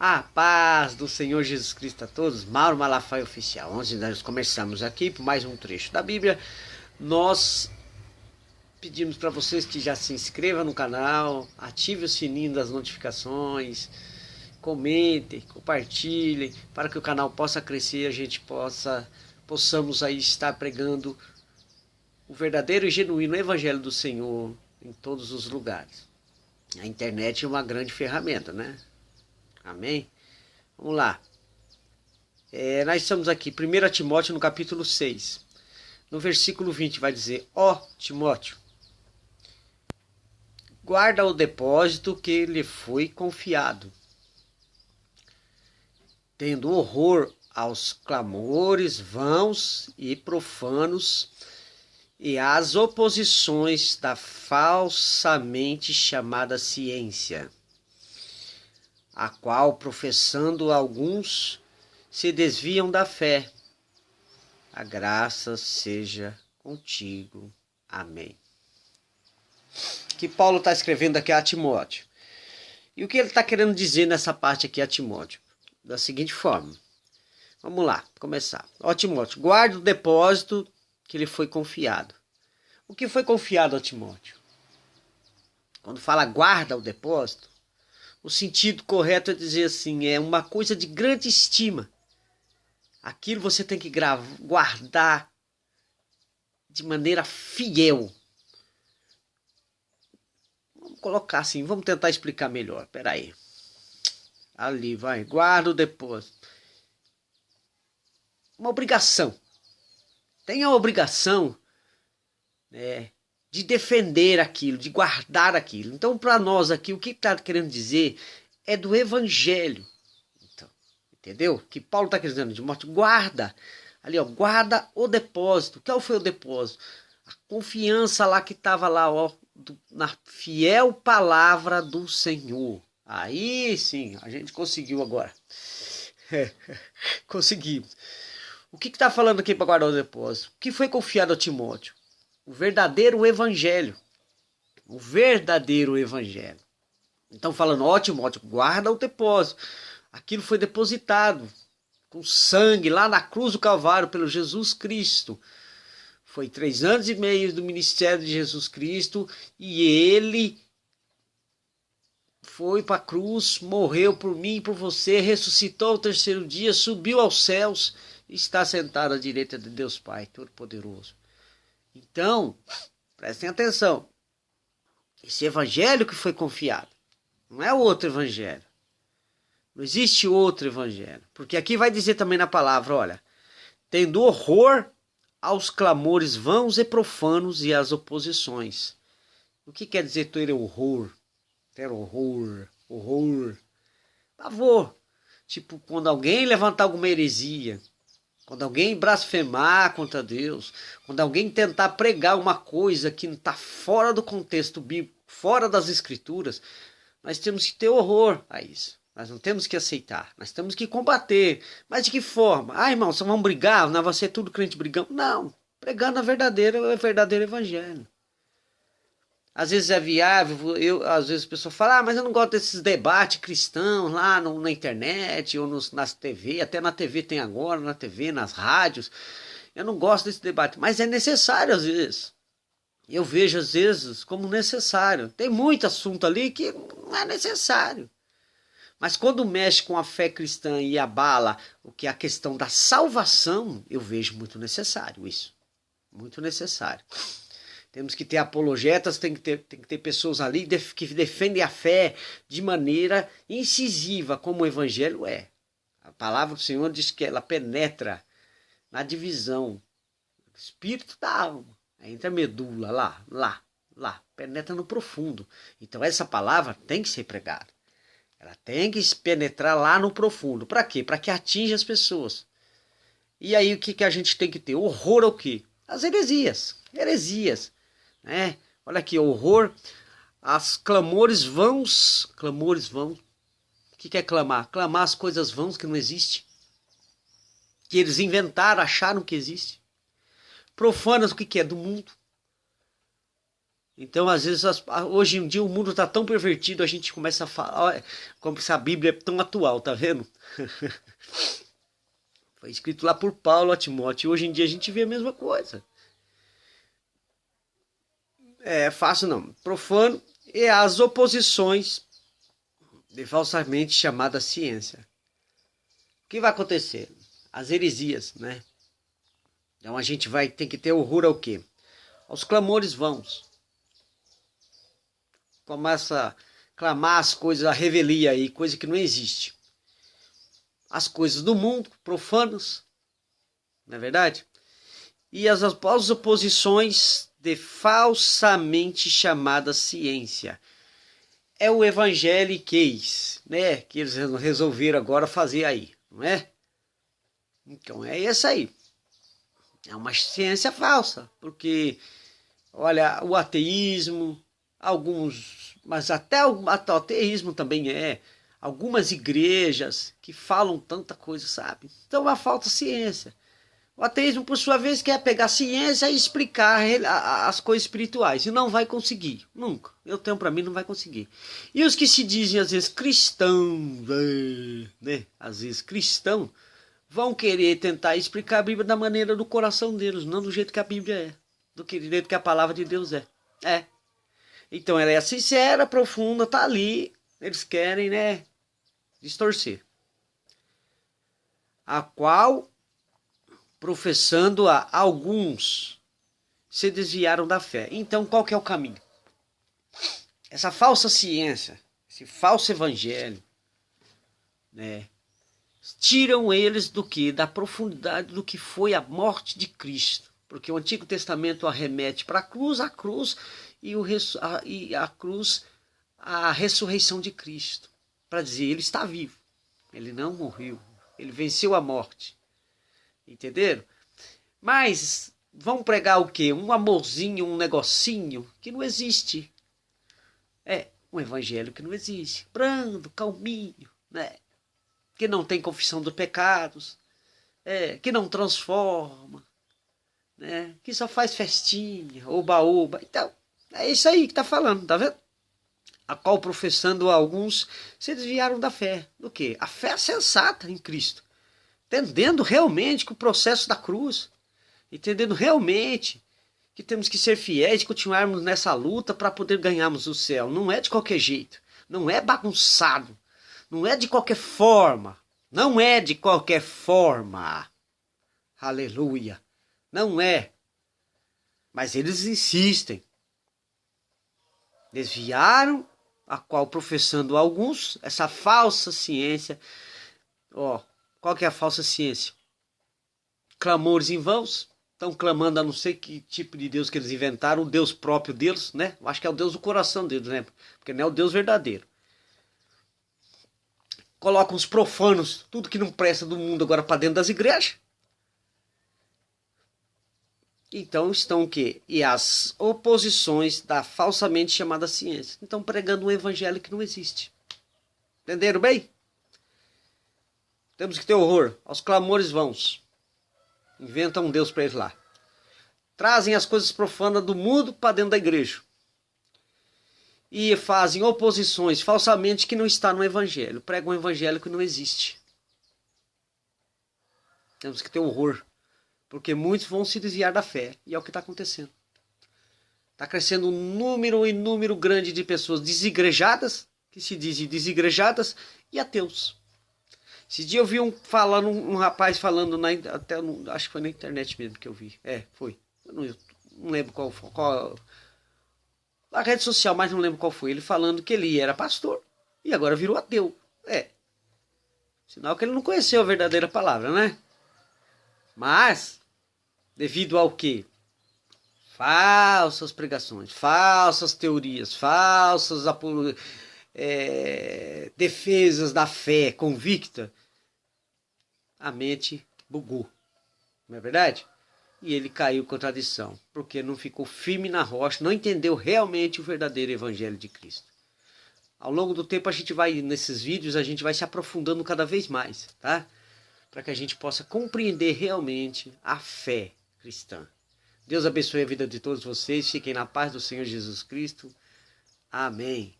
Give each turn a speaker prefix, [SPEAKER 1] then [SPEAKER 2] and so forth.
[SPEAKER 1] A paz do Senhor Jesus Cristo a todos. Mauro Malafaia Oficial. Antes de nós começarmos aqui por mais um trecho da Bíblia, nós pedimos para vocês que já se inscrevam no canal, ative o sininho das notificações, comentem, compartilhem, para que o canal possa crescer e a gente possamos aí estar pregando o verdadeiro e genuíno Evangelho do Senhor em todos os lugares. A internet é uma grande ferramenta, né? Amém? Vamos lá. Nós estamos aqui, 1 Timóteo no capítulo 6. No versículo 20 vai dizer: Ó Timóteo, guarda o depósito que lhe foi confiado, tendo horror aos clamores vãos e profanos e às oposições da falsamente chamada ciência, a qual, professando alguns, se desviam da fé. A graça seja contigo. Amém. Que Paulo está escrevendo aqui a Timóteo. E o que ele está querendo dizer nessa parte aqui a Timóteo? Da seguinte forma. Vamos lá, começar. Ó Timóteo, guarda o depósito que lhe foi confiado. O que foi confiado a Timóteo? Quando fala guarda o depósito, o sentido correto é dizer assim, é uma coisa de grande estima. Aquilo você tem que guardar de maneira fiel. Vamos colocar assim, vamos tentar explicar melhor. Espera aí. Ali, vai, guarda o depósito. Uma obrigação. Tem a obrigação, né, de defender aquilo, de guardar aquilo. Então, para nós aqui, o que está querendo dizer é do Evangelho. Então, entendeu? Que Paulo está querendo dizer, Timóteo, guarda. Ali, ó, guarda o depósito. Qual foi o depósito? A confiança lá que estava lá, ó, na fiel palavra do Senhor. Aí sim, a gente conseguiu agora. Conseguimos. O que está falando aqui para guardar o depósito? O que foi confiado a Timóteo? O verdadeiro evangelho. O verdadeiro evangelho. Então falando, ó Timóteo, guarda o depósito. Aquilo foi depositado com sangue lá na cruz do Calvário pelo Jesus Cristo. Foi 3 anos e meio do ministério de Jesus Cristo e ele foi para a cruz, morreu por mim e por você, ressuscitou ao 3º dia, subiu aos céus e está sentado à direita de Deus Pai Todo-Poderoso. Então, prestem atenção, esse evangelho que foi confiado, não é outro evangelho, não existe outro evangelho, porque aqui vai dizer também na palavra, olha, tendo horror aos clamores vãos e profanos e às oposições. O que quer dizer ter horror? Ter horror, pavor, tipo quando alguém levantar alguma heresia, quando alguém blasfemar contra Deus, quando alguém tentar pregar uma coisa que está fora do contexto bíblico, fora das escrituras, nós temos que ter horror a isso. Nós não temos que aceitar, nós temos que combater. Mas de que forma? Ah, irmão, só vamos brigar? Não vai ser tudo crente brigando? Não, pregando o verdadeiro evangelho. Às vezes é viável, às vezes a pessoa fala, mas eu não gosto desses debates cristãos lá na internet ou nas TV, até na TV tem agora, na TV, nas rádios. Eu não gosto desse debate, mas é necessário às vezes. Eu vejo às vezes como necessário. Tem muito assunto ali que não é necessário. Mas quando mexe com a fé cristã e abala o que é a questão da salvação, eu vejo muito necessário isso. Muito necessário. Temos que ter apologetas, tem que ter pessoas ali que defendem a fé de maneira incisiva, como o Evangelho é. A palavra do Senhor diz que ela penetra na divisão do espírito da alma, entre a medula, lá, penetra no profundo. Então essa palavra tem que ser pregada. Ela tem que penetrar lá no profundo. Para quê? Para que atinja as pessoas. E aí o que a gente tem que ter? Horror ao quê? As heresias. Né? Olha aqui, horror às clamores vãos. Clamores vãos. O que é clamar? Clamar as coisas vãs que não existem. Que eles inventaram, acharam que existe. Profanas, o que é? Do mundo. Então, às vezes, hoje em dia o mundo está tão pervertido, a gente começa a falar, olha, como se a Bíblia é tão atual, tá vendo? Foi escrito lá por Paulo a Timóteo, e hoje em dia a gente vê a mesma coisa. É fácil não. Profano e as oposições de falsamente chamada ciência. O que vai acontecer? As heresias, né? Então a gente vai ter que ter horror ao quê? Aos clamores vãos. Começa a clamar as coisas, a revelia aí, coisa que não existe. As coisas do mundo, profanas, não é verdade? E as oposições de falsamente chamada ciência. É o evangeliquez, né? Que eles resolveram agora fazer aí, não é? Então é isso aí. É uma ciência falsa, porque, olha, o ateísmo, alguns, mas até o ateísmo também algumas igrejas que falam tanta coisa, sabe? Então falta ciência. O ateísmo, por sua vez, quer pegar ciência e explicar as coisas espirituais. E não vai conseguir. Nunca. Eu tenho para mim, não vai conseguir. E os que se dizem, às vezes, cristãos, né? Às vezes, cristão, vão querer tentar explicar a Bíblia da maneira do coração deles, não do jeito que a Bíblia é. Do jeito que a palavra de Deus é. É. Então, ela é sincera, profunda, tá ali. Eles querem, né? Distorcer. A qual... professando a alguns, se desviaram da fé. Então, qual que é o caminho? Essa falsa ciência, esse falso evangelho, né, tiram eles do que? Da profundidade do que foi a morte de Cristo. Porque o Antigo Testamento arremete para a cruz e a cruz, a ressurreição de Cristo. Para dizer, ele está vivo, ele não morreu, ele venceu a morte. Entenderam? Mas vão pregar o quê? Um amorzinho, um negocinho que não existe. É, um evangelho que não existe. Brando, calminho, né? Que não tem confissão dos pecados. Que não transforma. Né? Que só faz festinha, oba-oba. Então, é isso aí que está falando, tá vendo? A qual professando alguns se desviaram da fé. Do quê? A fé sensata em Cristo. Entendendo realmente que o processo da cruz, entendendo realmente que temos que ser fiéis e continuarmos nessa luta para poder ganharmos o céu. Não é de qualquer jeito, não é bagunçado, não é de qualquer forma, não é de qualquer forma. Aleluia, não é. Mas eles insistem. Desviaram, a qual professando alguns, essa falsa ciência, qual que é a falsa ciência? Clamores em vãos. Estão clamando a não sei que tipo de Deus que eles inventaram, o Deus próprio deles, né? Eu acho que é o Deus do coração deles, né? Porque não é o Deus verdadeiro. Colocam os profanos, tudo que não presta do mundo agora para dentro das igrejas. Então estão o quê? E as oposições da falsamente chamada ciência. Estão pregando um evangelho que não existe. Entenderam bem? Temos que ter horror aos clamores vãos. Inventam um Deus para eles lá. Trazem as coisas profanas do mundo para dentro da igreja. E fazem oposições falsamente que não está no evangelho. Pregam um evangelho que não existe. Temos que ter horror. Porque muitos vão se desviar da fé. E é o que está acontecendo. Está crescendo um número grande de pessoas desigrejadas, que se dizem desigrejadas, e ateus. Esse dia eu vi um rapaz falando, acho que foi na internet mesmo que eu vi. Foi. Eu não lembro qual a rede social, mas não lembro qual foi. Ele falando que ele era pastor e agora virou ateu. Sinal que ele não conheceu a verdadeira palavra, né? Mas, devido ao quê? Falsas pregações, falsas teorias, falsas defesas da fé convicta, a mente bugou, não é verdade? E ele caiu com a tradição, porque não ficou firme na rocha, não entendeu realmente o verdadeiro evangelho de Cristo. Ao longo do tempo nesses vídeos, a gente vai se aprofundando cada vez mais, tá? Para que a gente possa compreender realmente a fé cristã. Deus abençoe a vida de todos vocês. Fiquem na paz do Senhor Jesus Cristo. Amém.